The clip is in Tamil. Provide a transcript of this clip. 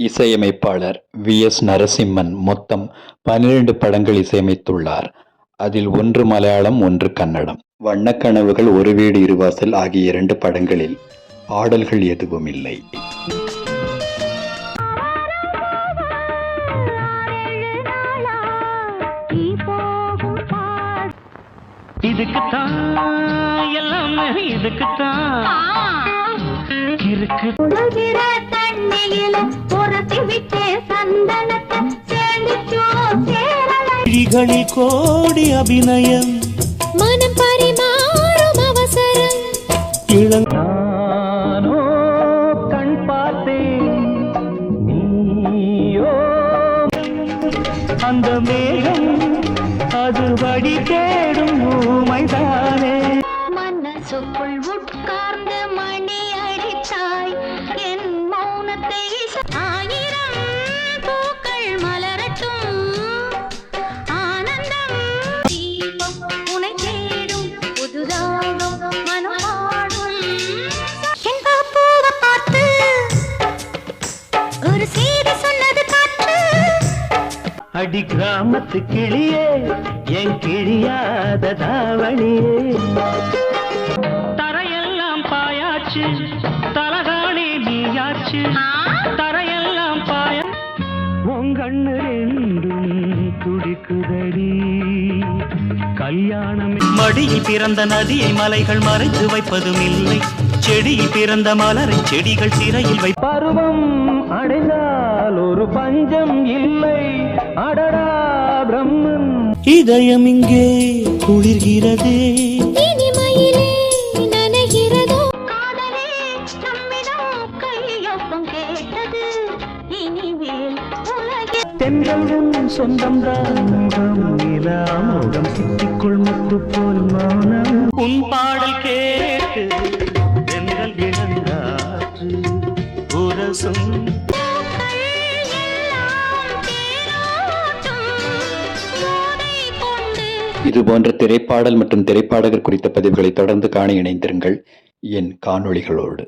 இசையமைப்பாளர் வி.எஸ். நரசிம்மன் மொத்தம் 12 படங்கள் இசையமைத்துள்ளார். அதில் 1 மலையாளம், 1 கன்னடம். வண்ணக்கனவுகள், ஒரு வீடு இரு வாசல் ஆகிய 2 படங்களில் பாடல்கள் எதுவும் இல்லை. கோடி அபிநயம், மனம் பரிமாறும் அவசரம், இளங்கானோ கண் பார்த்தேன், நீயோ அந்த மேகம், அது வழி தேடும் ஊமைதானே. மனசுக்குள் உட்கார்ந்து மணி அடித்தாய் என் மௌனத்தை. 1000 பூக்கள் மலரட்டும், ஆனந்தம் தீபம் உனை தேடும், புதுதாகம் மனமாடும். என் பூவை பார்த்து ஒரு செய்தி சொன்னது காற்று. அடி கிராமத்து கிளியே, என் கிழியாத தாவணியே. தரையெல்லாம் பாயாச்சு, தலகாணி நீயாச்சு. தரையெல்லாம் பாய உங்கண்ணு ரெண்டும் துடிக்குதடி. கல்யாணம் மடியில் பிறந்த நதியை மலைகள் மறைத்து வைப்பதும் இல்லை. செடியில் பிறந்த மலரை செடிகள் சிறையில் வை. பருவம் அடைந்தால் ஒரு பஞ்சம் இல்லை. அடடா பிரம்மன், இதயம் இங்கே குளிர்கிறதே, இனிமையிலே நனைகிறதோ. காதலே நம்மிடம் கையொப்பம் கேட்டது, இனிமேல் உலகே தென்றலும் சொந்தம்தான். முகம் நிலாமுகம் சித்திக்குள் முத்து போல் மௌனம். உன் பாடல் கேட்டு தென்றல் இழந்தாற்று உரசும். இதுபோன்ற திரைப்பாடல் மற்றும் திரைப்பாடகர் குறித்த பதிவுகளை தொடர்ந்து காண இணைந்திருங்கள் என் காணொளிகளோடு.